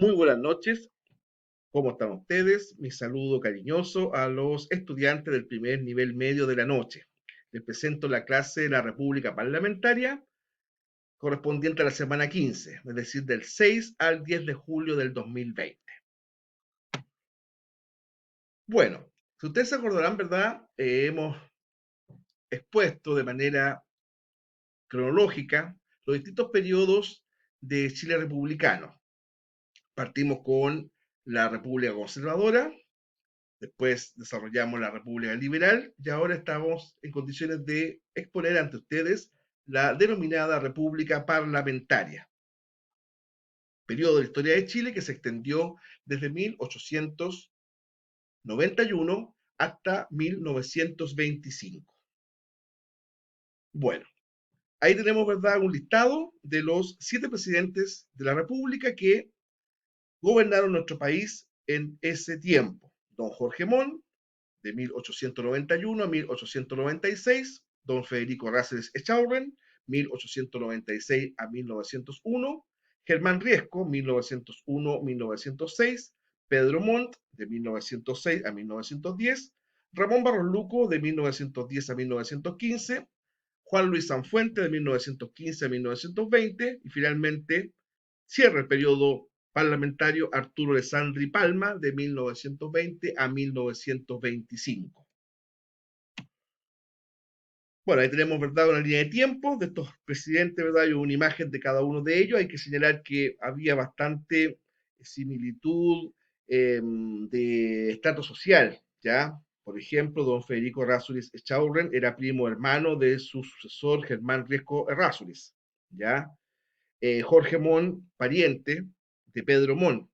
Muy buenas noches, ¿cómo están ustedes? Mi saludo cariñoso a los estudiantes del primer nivel medio de la noche. Les presento la clase de la República Parlamentaria correspondiente a la semana 15, es decir, del 6 al 10 de julio del 2020. Bueno, si ustedes se acordarán, ¿verdad? Hemos expuesto de manera cronológica los distintos periodos de Chile republicano. Partimos con la República Conservadora. Después desarrollamos la República Liberal y ahora estamos en condiciones de exponer ante ustedes la denominada República Parlamentaria, periodo de la historia de Chile que se extendió desde 1891 hasta 1925. Bueno, ahí tenemos, ¿verdad?, un listado de los 7 presidentes de la República que gobernaron nuestro país en ese tiempo. Don Jorge Montt, de 1891 a 1896, don Federico Ráceres Echaurren, 1896 a 1901, Germán Riesco, 1901-1906, Pedro Montt, de 1906 a 1910, Ramón Barros Luco, de 1910 a 1915, Juan Luis Sanfuente, de 1915 a 1920, y finalmente cierra el periodo parlamentario Arturo Alessandri Palma, de 1920 a 1925. Bueno, ahí tenemos, ¿verdad?, una línea de tiempo de estos presidentes, ¿verdad? Y una imagen de cada uno de ellos. Hay que señalar que había bastante similitud de estrato social, ¿ya? Por ejemplo, don Federico Errázuriz Echaurren era primo hermano de su sucesor Germán Riesco Errázuriz, ¿ya? Jorge Montt, pariente de Pedro Montt.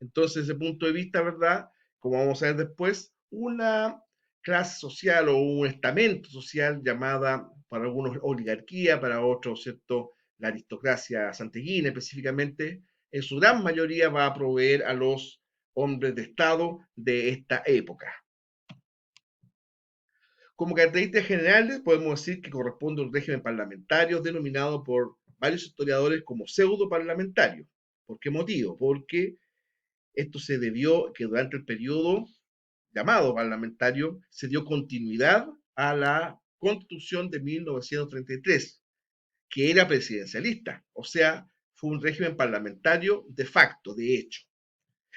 Entonces, desde ese punto de vista, ¿verdad? Como vamos a ver después, una clase social o un estamento social llamada, para algunos, oligarquía, para otros, ¿cierto?, la aristocracia santiaguina específicamente, en su gran mayoría va a proveer a los hombres de Estado de esta época. Como características generales, podemos decir que corresponde a un régimen parlamentario denominado por varios historiadores como pseudo parlamentario. ¿Por qué motivo? Porque esto se debió que durante el periodo llamado parlamentario se dio continuidad a la Constitución de 1933, que era presidencialista, o sea, fue un régimen parlamentario de facto, de hecho.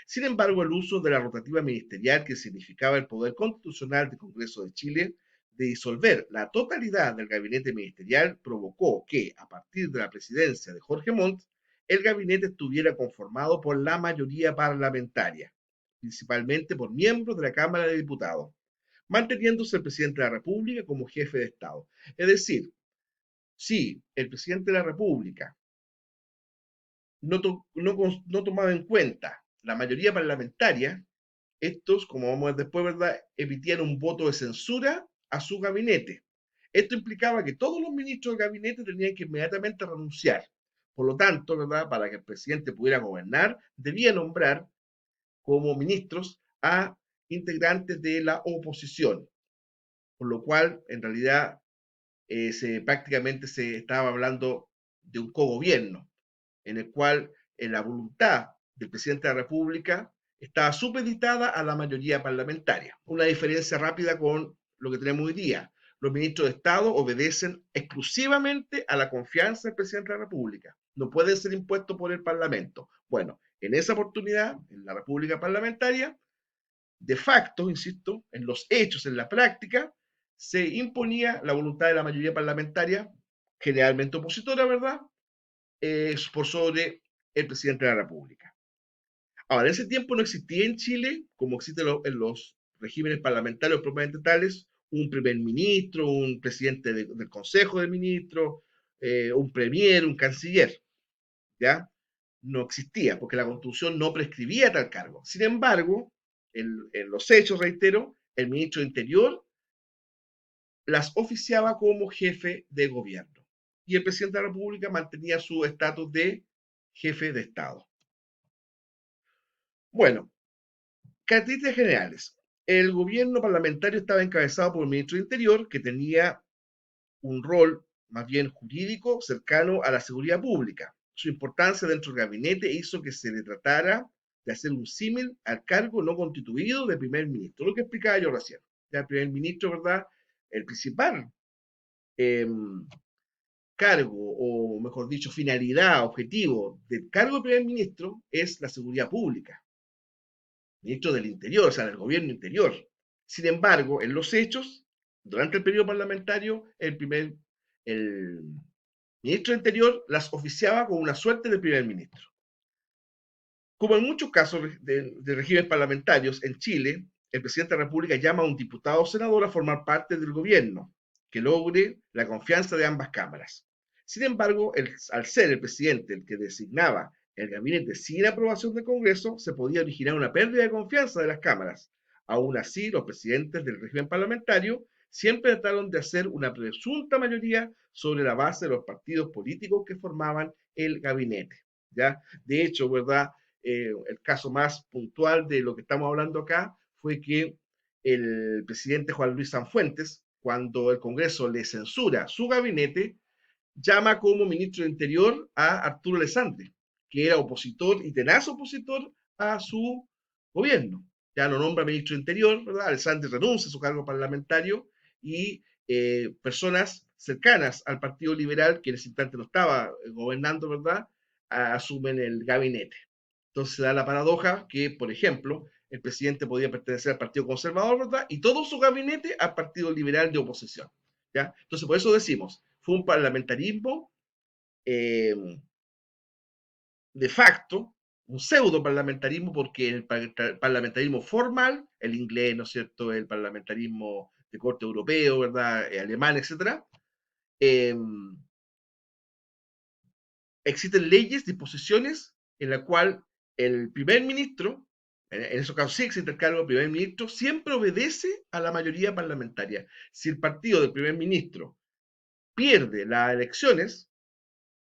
Sin embargo, el uso de la rotativa ministerial, que significaba el poder constitucional del Congreso de Chile de disolver la totalidad del gabinete ministerial, provocó que, a partir de la presidencia de Jorge Montt, el gabinete estuviera conformado por la mayoría parlamentaria, principalmente por miembros de la Cámara de Diputados, manteniéndose el presidente de la República como jefe de Estado. Es decir, si el presidente de la República no tomaba en cuenta la mayoría parlamentaria, estos, como vamos a ver después, ¿verdad?, emitían un voto de censura a su gabinete. Esto implicaba que todos los ministros del gabinete tenían que inmediatamente renunciar. Por lo tanto, ¿verdad?, para que el presidente pudiera gobernar, debía nombrar como ministros a integrantes de la oposición. Por lo cual, en realidad, prácticamente se estaba hablando de un cogobierno, en el cual la voluntad del presidente de la República estaba supeditada a la mayoría parlamentaria. Una diferencia rápida con lo que tenemos hoy día. Los ministros de Estado obedecen exclusivamente a la confianza del presidente de la República. No pueden ser impuestos por el Parlamento. Bueno, en esa oportunidad, en la República Parlamentaria, de facto, insisto, en los hechos, en la práctica, se imponía la voluntad de la mayoría parlamentaria, generalmente opositora, ¿verdad?, por sobre el presidente de la República. Ahora, en ese tiempo no existía en Chile, como existe en los regímenes parlamentarios propiamente tales, un primer ministro, un presidente del Consejo de Ministros, un premier, un canciller, ¿ya? No existía, porque la Constitución no prescribía tal cargo. Sin embargo, en los hechos, reitero, el ministro de Interior las oficiaba como jefe de gobierno. Y el presidente de la República mantenía su estatus de jefe de Estado. Bueno, características generales. El gobierno parlamentario estaba encabezado por el ministro de Interior, que tenía un rol más bien jurídico cercano a la seguridad pública. su importancia dentro del gabinete hizo que se le tratara de hacer un símil al cargo no constituido de primer ministro, lo que explicaba yo recién. Ya el primer ministro, ¿verdad? El principal eh, cargo, o mejor dicho, finalidad, objetivo del cargo de primer ministro es la seguridad pública, ministro del Interior, o sea, del gobierno interior. Sin embargo, en los hechos, durante el periodo parlamentario, el ministro del Interior las oficiaba con una suerte de primer ministro. Como en muchos casos de regímenes parlamentarios en Chile, el presidente de la República llama a un diputado o senador a formar parte del gobierno que logre la confianza de ambas cámaras. Sin embargo, al ser el presidente el que designaba el gabinete sin aprobación del Congreso, se podía originar una pérdida de confianza de las cámaras. Aún así, los presidentes del régimen parlamentario siempre trataron de hacer una presunta mayoría sobre la base de los partidos políticos que formaban el gabinete. ¿Ya? De hecho, ¿verdad? El caso más puntual de lo que estamos hablando acá fue que el presidente Juan Luis Sanfuentes, cuando el Congreso le censura su gabinete, llama como ministro de Interior a Arturo Alessandri, que era opositor y tenaz opositor a su gobierno. Ya lo nombra ministro de Interior, ¿verdad? Alessandri renuncia a su cargo parlamentario y personas cercanas al Partido Liberal, que en ese instante no estaba gobernando, ¿verdad? Asumen el gabinete. Entonces se da la paradoja que, por ejemplo, el presidente podía pertenecer al Partido Conservador, ¿verdad? Y todo su gabinete al Partido Liberal de oposición. ¿Ya? Entonces, por eso decimos, fue un parlamentarismo eh, de facto, un pseudo parlamentarismo, porque el parlamentarismo formal, el inglés, ¿no es cierto?, el parlamentarismo de corte europeo, ¿verdad?, alemán, etcétera, eh, existen leyes, disposiciones en la cual el primer ministro, en esos casos sí existe el cargo de primer ministro, siempre obedece a la mayoría parlamentaria. Si el partido del primer ministro pierde las elecciones,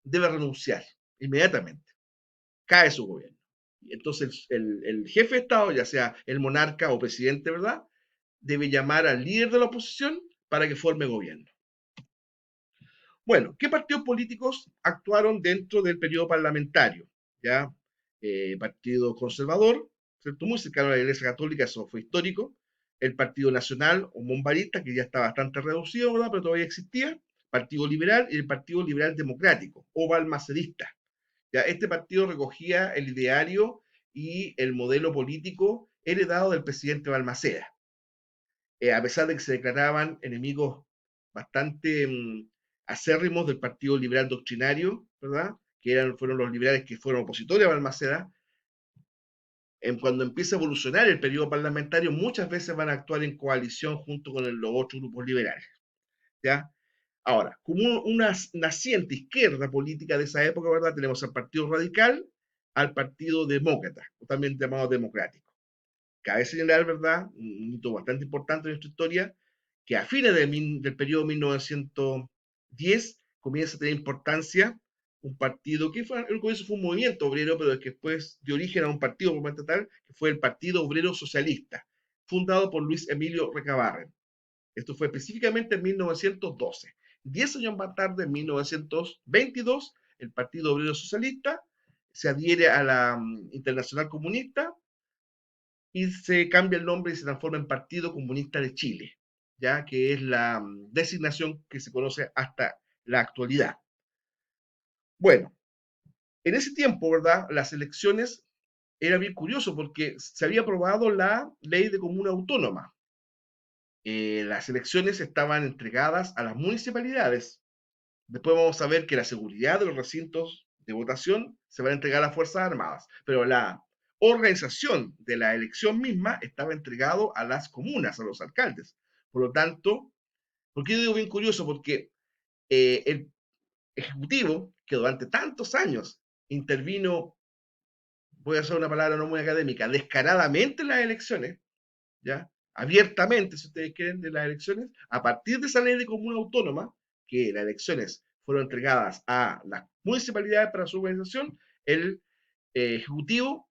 debe renunciar inmediatamente, cae su gobierno. Entonces el jefe de Estado, ya sea el monarca o presidente, ¿verdad?, debe llamar al líder de la oposición para que forme gobierno. Bueno, ¿qué partidos políticos actuaron dentro del periodo parlamentario? ¿Ya? Partido Conservador, ¿cierto? Muy cercano a la Iglesia Católica, eso fue histórico. El Partido Nacional o Monbarista, que ya está bastante reducido, ¿verdad?, pero todavía existía. Partido Liberal y el Partido Liberal Democrático o balmacedista. ¿Ya? Este partido recogía el ideario y el modelo político heredado del presidente Balmaceda. A pesar de que se declaraban enemigos bastante acérrimos del Partido Liberal Doctrinario, ¿verdad?, fueron los liberales que fueron opositores a Balmaceda, cuando empieza a evolucionar el periodo parlamentario, muchas veces van a actuar en coalición junto con los otros grupos liberales. ¿Ya? Ahora, como una naciente izquierda política de esa época, ¿verdad?, tenemos al Partido Radical, al Partido Demócrata, o también llamado Democrático. Cabe señalar, ¿verdad?, un hito bastante importante en nuestra historia, que a fines del periodo 1910 comienza a tener importancia un partido que el comienzo fue un movimiento obrero, pero que después dio origen a un partido por tal, que fue el Partido Obrero Socialista, fundado por Luis Emilio Recabarren. Esto fue específicamente en 1912. 10 años más tarde, en 1922, el Partido Obrero Socialista se adhiere a la Internacional Comunista y se cambia el nombre y se transforma en Partido Comunista de Chile, ya que es la designación que se conoce hasta la actualidad. Bueno, en ese tiempo, ¿verdad?, las elecciones era bien curioso porque se había aprobado la ley de comuna autónoma. Las elecciones estaban entregadas a las municipalidades. Después vamos a ver que la seguridad de los recintos de votación se va a entregar a las Fuerzas Armadas, pero la organización de la elección misma estaba entregado a las comunas, a los alcaldes. Por lo tanto, ¿por qué digo bien curioso? Porque el Ejecutivo, que durante tantos años intervino, voy a usar una palabra no muy académica, descaradamente en las elecciones, ¿ya?, abiertamente, si ustedes quieren, de las elecciones, a partir de esa ley de comuna autónoma, que las elecciones fueron entregadas a las municipalidades para su organización, el Ejecutivo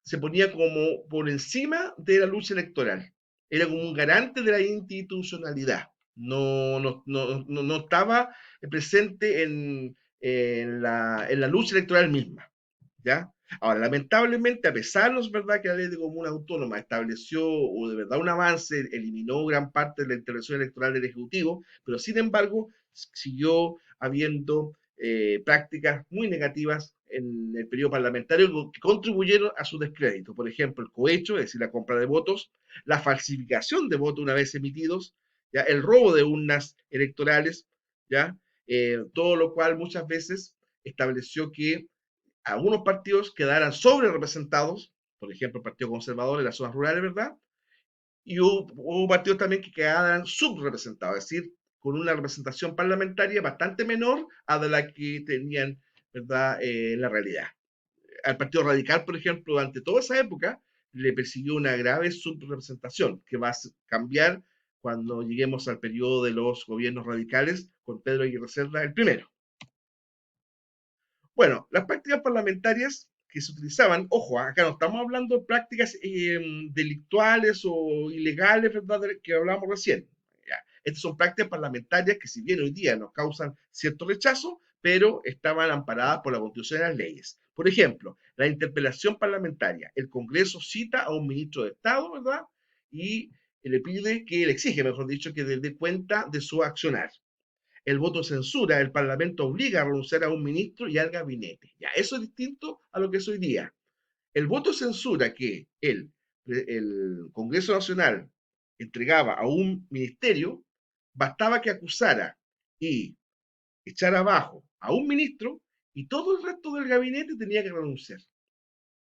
se ponía como por encima de la lucha electoral. Era como un garante de la institucionalidad. No estaba presente en la lucha electoral misma, ¿ya? Ahora, lamentablemente, a pesar, ¿no es verdad?, que la ley de comunas autónomas estableció, o de verdad un avance, eliminó gran parte de la intervención electoral del Ejecutivo, pero sin embargo, siguió habiendo prácticas muy negativas en el periodo parlamentario que contribuyeron a su descrédito. Por ejemplo, el cohecho, es decir, la compra de votos, la falsificación de votos una vez emitidos, ¿ya? El robo de urnas electorales, ¿ya? Todo lo cual muchas veces estableció que algunos partidos quedaran sobre representados, por ejemplo, el Partido Conservador en las zonas rurales, ¿verdad? Y hubo partidos también que quedaran subrepresentados, es decir, con una representación parlamentaria bastante menor a de la que tenían, ¿verdad?, en la realidad. Al Partido Radical, por ejemplo, durante toda esa época, le persiguió una grave subrepresentación que va a cambiar cuando lleguemos al periodo de los gobiernos radicales con Pedro Aguirre Cerda el primero. Bueno, las prácticas parlamentarias que se utilizaban, ojo, acá no estamos hablando de prácticas delictuales o ilegales, ¿verdad?, que hablábamos recién. Ya. Estas son prácticas parlamentarias que si bien hoy día nos causan cierto rechazo, pero estaban amparadas por la Constitución y las leyes. Por ejemplo, la interpelación parlamentaria. El Congreso cita a un ministro de Estado, ¿verdad? Y le pide que, le exige, mejor dicho, que dé cuenta de su accionar. El voto censura, el Parlamento obliga a renunciar a un ministro y al gabinete. Ya, eso es distinto a lo que es hoy día. El voto censura que el Congreso Nacional entregaba a un ministerio, bastaba que acusara y echara abajo a un ministro y todo el resto del gabinete tenía que renunciar.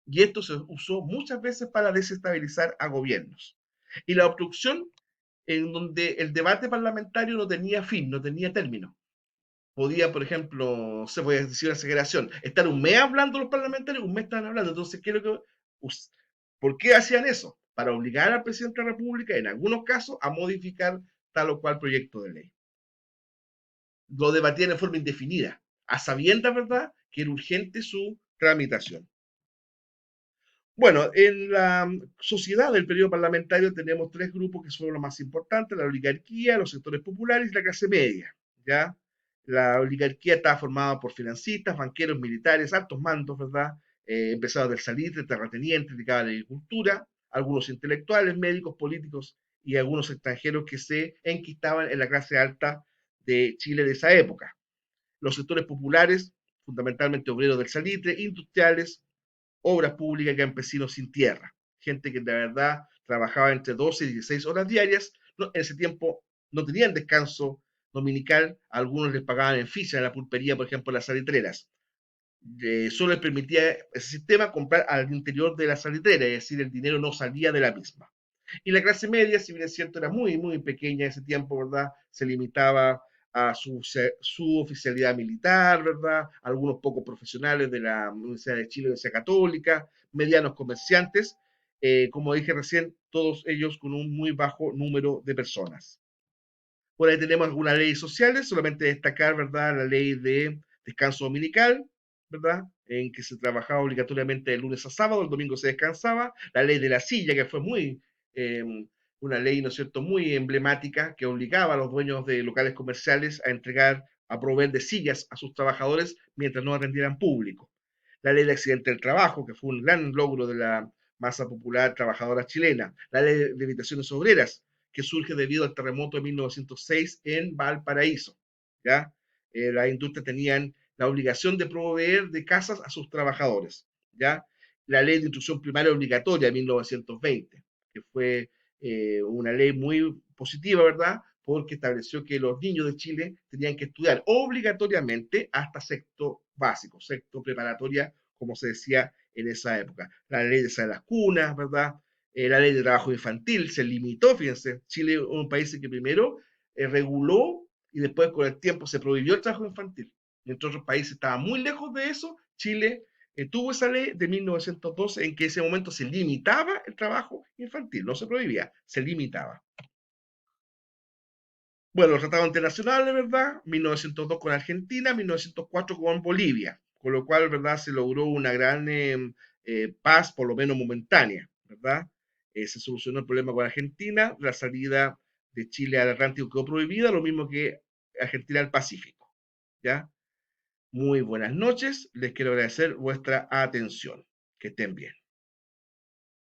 Y esto se usó muchas veces para desestabilizar a gobiernos. Y la obstrucción en donde el debate parlamentario no tenía fin, no tenía término. Podía, por ejemplo, se puede decir una exageración, estar un mes hablando los parlamentarios, un mes estaban hablando. Entonces, ¿por qué hacían eso? Para obligar al presidente de la República, en algunos casos, a modificar tal o cual proyecto de ley. Lo debatían en forma indefinida, a sabiendas, ¿verdad?, que era urgente su tramitación. Bueno, en la sociedad del periodo parlamentario tenemos tres grupos que son los más importantes: la oligarquía, los sectores populares y la clase media. ¿Ya? La oligarquía estaba formada por financistas, banqueros, militares, altos mandos, ¿verdad? Empresarios del salitre, terratenientes, dedicados a la agricultura, algunos intelectuales, médicos, políticos y algunos extranjeros que se enquistaban en la clase alta de Chile de esa época. Los sectores populares, fundamentalmente obreros del salitre, industriales, obras públicas, campesinos sin tierra, gente que de verdad trabajaba entre 12 y 16 horas diarias. No, en ese tiempo no tenían descanso dominical, a algunos les pagaban en ficha en la pulpería, por ejemplo, en las salitreras. Solo les permitía ese sistema comprar al interior de la salitrera, es decir, el dinero no salía de la misma. Y la clase media, si bien es cierto, era muy, muy pequeña en ese tiempo, ¿verdad? Se limitaba a su oficialidad militar, ¿verdad? Algunos pocos profesionales de la Universidad de Chile, Universidad Católica, medianos comerciantes, como dije recién, todos ellos con un muy bajo número de personas. Por ahí tenemos algunas leyes sociales, solamente destacar, ¿verdad?, la ley de descanso dominical, ¿verdad?, en que se trabajaba obligatoriamente de lunes a sábado, el domingo se descansaba. La ley de la silla, que fue eh, una ley, ¿no es cierto?, muy emblemática, que obligaba a los dueños de locales comerciales a proveer de sillas a sus trabajadores mientras no atendieran público. La ley de accidente del trabajo, que fue un gran logro de la masa popular trabajadora chilena. La ley de habitaciones obreras, que surge debido al terremoto de 1906 en Valparaíso. ¿Ya? Las industrias tenían la obligación de proveer de casas a sus trabajadores. ¿Ya? La ley de instrucción primaria obligatoria de 1920, que fue una ley muy positiva, ¿verdad? Porque estableció que los niños de Chile tenían que estudiar obligatoriamente hasta sexto básico, sexto preparatoria, como se decía en esa época. La ley de las cunas, ¿verdad? La ley de trabajo infantil se limitó, fíjense, Chile es un país que primero reguló y después con el tiempo se prohibió el trabajo infantil. Mientras otros países estaban muy lejos de eso, Chile tuvo esa ley de 1912 en que en ese momento se limitaba el trabajo infantil, no se prohibía, se limitaba. Bueno, los tratados internacionales, ¿verdad? 1902 con Argentina, 1904 con Bolivia, con lo cual, ¿verdad?, se logró una gran paz, por lo menos momentánea, ¿verdad? Se solucionó el problema con Argentina, la salida de Chile al Atlántico quedó prohibida, lo mismo que Argentina al Pacífico, ¿ya? Muy buenas noches, les quiero agradecer vuestra atención. Que estén bien.